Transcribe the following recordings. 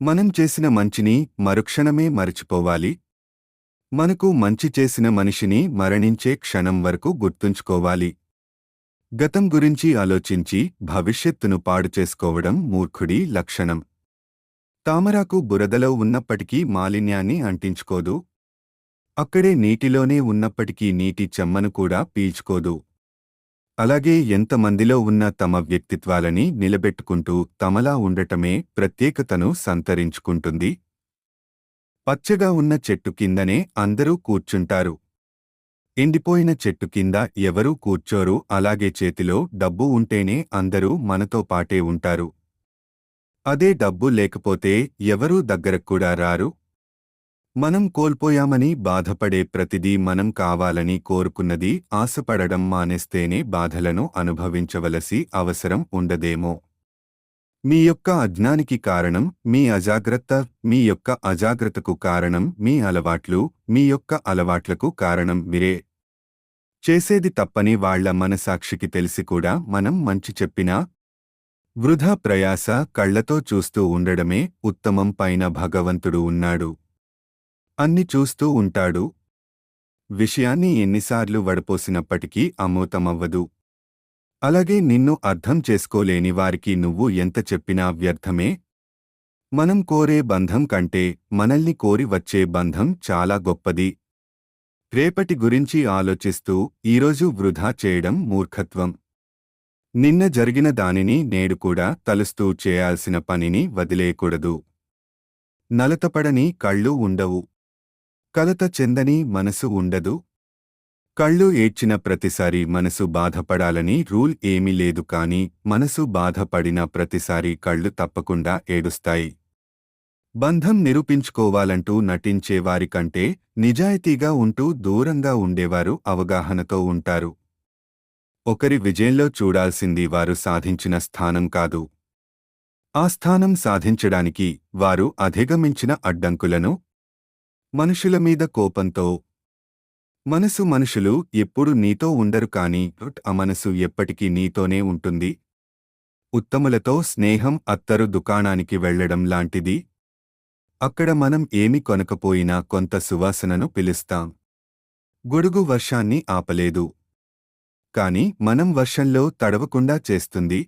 మనం చేసిన మంచిని మరుక్షణమే మరచిపోవాలి. మనకు మంచి చేసిన మనిషిని మరణించే క్షణం వరకు గుర్తుంచుకోవాలి. గతం గురించి ఆలోచించి భవిష్యత్తును పాడు చేసుకోవడం మూర్ఖుడి లక్షణం. తామరాకు బురదలో ఉన్నప్పటికీ మాలిన్యాన్ని అంటించుకోదు. అక్కడే నీటిలోనే ఉన్నప్పటికీ నీటి చెమ్మను కూడా పీల్చుకోదు. అలాగే ఎంతమందిలో ఉన్న తమ వ్యక్తిత్వాలని నిలబెట్టుకుంటూ తమలా ఉండటమే ప్రత్యేకతను సంతరించుకుంటుంది. పచ్చగా ఉన్న చెట్టు కిందనే అందరూ కూర్చుంటారు. ఎండిపోయిన చెట్టు కింద ఎవరూ కూర్చోరు. అలాగే చేతిలో డబ్బు ఉంటేనే అందరూ మనతో పాటే ఉంటారు. అదే డబ్బు లేకపోతే ఎవరూ దగ్గరకు కూడా రారు. మనం కోల్పోయామని బాధపడే ప్రతిదీ మనం కావాలని కోరుకున్నది ఆశపడడం మానేస్తేనే బాధలను అనుభవించవలసి అవసరం ఉండదేమో. మీ యొక్క అజ్ఞానికి కారణం మీ అజాగ్రత్త, మీ యొక్క అజాగ్రత్తకు కారణం మీ అలవాట్లు, మీ యొక్క అలవాట్లకు కారణం మీరే. చేసేది తప్పని వాళ్ల మనసాక్షికి తెలిసి కూడా మనం మంచి చెప్పినా వృధా ప్రయాస. కళ్లతో చూస్తూ ఉండడమే ఉత్తమం. పైన భగవంతుడు ఉన్నాడు, అన్ని చూస్తూ ఉంటాడు. విషయాన్ని ఎన్నిసార్లు వడపోసినప్పటికీ అమోతమవ్వదు. అలాగే నిన్ను అర్థం చేసుకోలేని వారికి నువ్వు ఎంత చెప్పినా వ్యర్థమే. మనం కోరే బంధం కంటే మనల్ని కోరి వచ్చే బంధం చాలా గొప్పది. రేపటి గురించి ఆలోచిస్తూ ఈరోజు వృధా చేయడం మూర్ఖత్వం. నిన్న జరిగిన దానిని నేడు కూడా తలుస్తూ చేయాల్సిన పనిని వదిలేయకూడదు. నలతపడని కళ్ళు ఉండవు, కలత చెందని మనసు ఉండదు. కళ్ళు ఏడ్చిన ప్రతిసారి మనసు బాధపడాలని రూల్ ఏమీ లేదు. కాని మనసు బాధపడిన ప్రతిసారి కళ్ళు తప్పకుండా ఏడుస్తాయి. బంధం నిరూపించుకోవాలంటూ నటించేవారికంటే నిజాయితీగా ఉంటూ దూరంగా ఉండేవారు అవగాహనతో ఉంటారు. ఒకరి విజయంలో చూడాల్సింది వారు సాధించిన స్థానం కాదు, ఆ స్థానం సాధించడానికి వారు అధిగమించిన అడ్డంకులను. మనుషుల మీద కోపంతో మనుషులు ఎప్పుడు నీతో ఉండరు. కాని ఆ మనసు ఎప్పటికీ నీతోనే ఉంటుంది. ఉత్తములతో స్నేహం అత్తరు దుకాణానికి వెళ్లడం లాంటిది. అక్కడ మనం ఏమి కొనకపోయినా కొంత సువాసనను పిలుస్తాం. గొడుగు వర్షాన్ని ఆపలేదు, కాని మనం వర్షంలో తడవకుండా చేస్తుంది.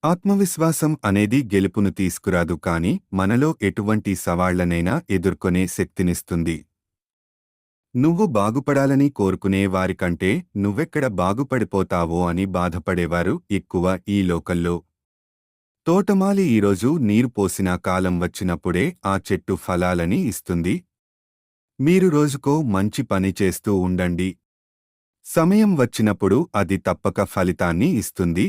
ఆత్మవిశ్వాసం అనేది గెలుపును తీసుకురాదు, కాని మనలో ఎటువంటి సవాళ్లనైనా ఎదుర్కొనే శక్తినిస్తుంది. నువ్వు బాగుపడాలని కోరుకునే వారికంటే నువ్వెక్కడ బాగుపడిపోతావో అని బాధపడేవారు ఎక్కువ ఈ లోకంలో. తోటమాలి ఈరోజు నీరు పోసినా కాలం వచ్చినప్పుడే ఆ చెట్టు ఫలాలని ఇస్తుంది. మీరు రోజుకో మంచి పని చేస్తూ ఉండండి. సమయం వచ్చినప్పుడు అది తప్పక ఫలితాన్ని ఇస్తుంది.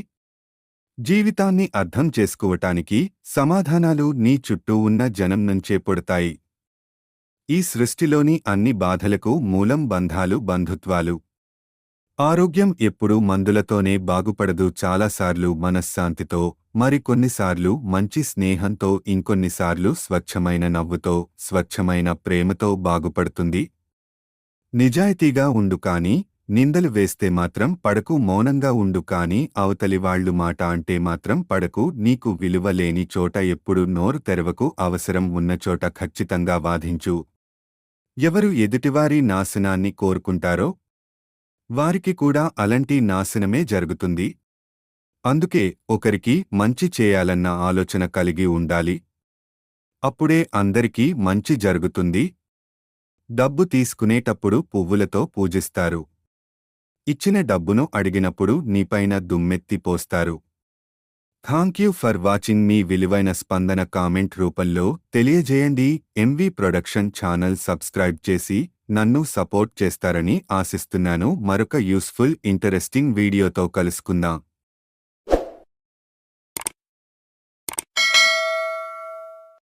జీవితాన్ని అర్థం చేసుకోవటానికి సమాధానాలు నీ చుట్టూ ఉన్న జనం నుంచే పుడతాయి. ఈ సృష్టిలోని అన్ని బాధలకు మూలం బంధాలు, బంధుత్వాలు. ఆరోగ్యం ఎప్పుడూ మందులతోనే బాగుపడదు. చాలాసార్లు మనశ్శాంతితో, మరికొన్నిసార్లు మంచి స్నేహంతో, ఇంకొన్నిసార్లు స్వచ్ఛమైన నవ్వుతో, స్వచ్ఛమైన ప్రేమతో బాగుపడుతుంది. నిజాయితీగా ఉండు, కాని నిందలు వేస్తే మాత్రం పడకు. మౌనంగా ఉండు, కాని అవతలి వాళ్లు మాట అంటే మాత్రం పడకు. నీకు విలువ లేని చోట ఎప్పుడు నోరు తెరవకు. అవసరం ఉన్న చోట ఖచ్చితంగా వాదించు. ఎవరు ఎదుటివారి నాశనాన్ని కోరుకుంటారో వారికి కూడా అలాంటి నాశనమే జరుగుతుంది. అందుకే ఒకరికి మంచి చేయాలన్న ఆలోచన కలిగి ఉండాలి. అప్పుడే అందరికీ మంచి జరుగుతుంది. డబ్బు తీసుకునేటప్పుడు పువ్వులతో పూజిస్తారు. ఇచ్చిన డబ్బును అడిగినప్పుడు నీపైన దుమ్మెత్తి పోస్తారు. Thank you for watching. మీ విలువైన స్పందన కామెంట్ రూపంలో తెలియజేయండి. ఎంవి ప్రొడక్షన్ ఛానల్ సబ్స్క్రైబ్ చేసి నన్ను సపోర్ట్ చేస్తారని ఆశిస్తున్నాను. మరొక యూస్ఫుల్ ఇంటరెస్టింగ్ వీడియోతో కలుసుకుందాం.